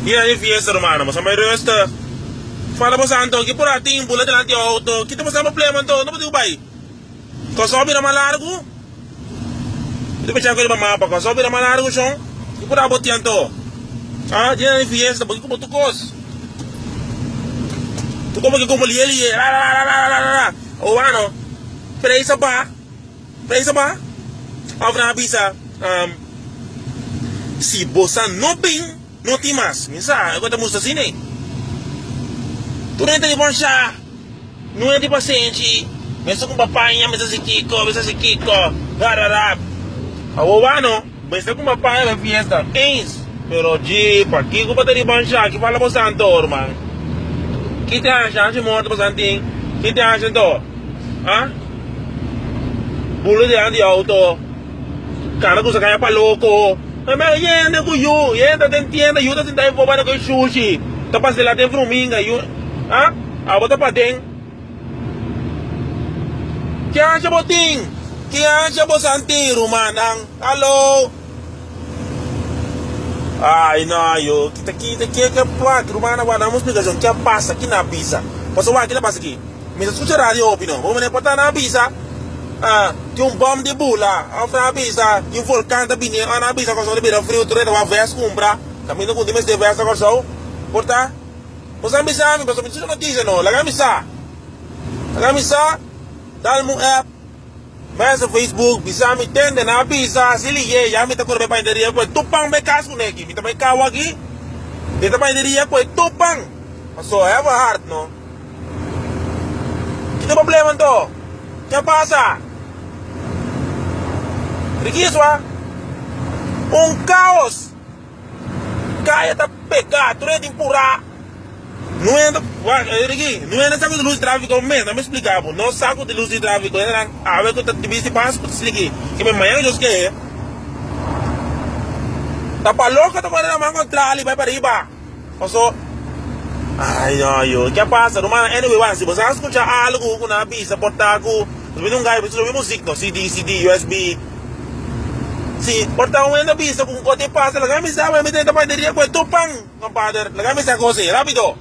Yan yung fiesta, Romano. Mas may resta. Fala mo santo, que por ating bulat lang yung auto. Kita mo sa problema to. Ano ba di ubay? Kasabi na malargo. Ito pa siya ko yung mapa. Kasabi na malargo siyang. Di po nabot yan to. Ah, yan yung fiesta. Bagi ko mo tukos. Tukos magkakumuliyeli eh. O ano? Presa ba? Presa ba? Ako na bisa. Si Bosan Noping Notimas. Minsan, ako tamus sa sine. Tunay na libon siya. Nung di pasensi. Mesa kong papain niya, mesa si Kiko. Gararap. Awawano, mesa kong papain ng fiesta. Ains. Pero G, pa Kiko pa talibon siya. Kipala po santo, man. Kita siya, si Morto pa santing. Kita siya to. Ha? Bulo diyan di auto. Cara ko sa kaya pa loko. Mas yan na ko yun. Yan na tentienda. Yun na sintayin po ba na ko sushi. Tapos nila din fruminga. Yun. Ha? Abot pa ding. Kaya siya boting. Kaya siya bosanti. Rumanang. Hello. Ay na yo. Kita kaya puat. Rumana wala mo explicación. Kaya pasa. Kinabisa. Pasawa kina pasa ki. Misa escucha radio opino. Vamos a importar na bisa. Tinha um bomb de bula. A avisa. E um vulcão da Bini. A avisa com o de frio. Tu uma vez compra. Também não condimes de vez com o porta. Você me sabe, mas você não notícia não. Lagamisa. Dá-me um app. Vai no Facebook. Bisa me tende na avisa. Se ligue. Já me tá correndo para enderia. Pois tupang me caso negi. Me também cawa aqui. Me também enderia. Pois tupang. Mas só é hard no. Que tem problema então? Que passa? Riquiswa, caos. Kaya ta pecado, tu é de empurrar. Não é, Riqui, não é saco de luz de tráfico mesmo, não me explicava. Não saco de luz de tráfico, era a ver que tu te viste passo, tu expliquei. Que me manhã eu esqueci. Tá para louco, tá para na contra ali, vai para riba. Passou. Ai, que passa? Romana, anyway, se você escutar algo com na pista, portar com, você não ganha, você não vê música, CD, USB. Si, porta un na pista kung kote pasa, lagami sa amin, may tenta pa, hindi ko tupang, compadre, lagami sa kose, rapido.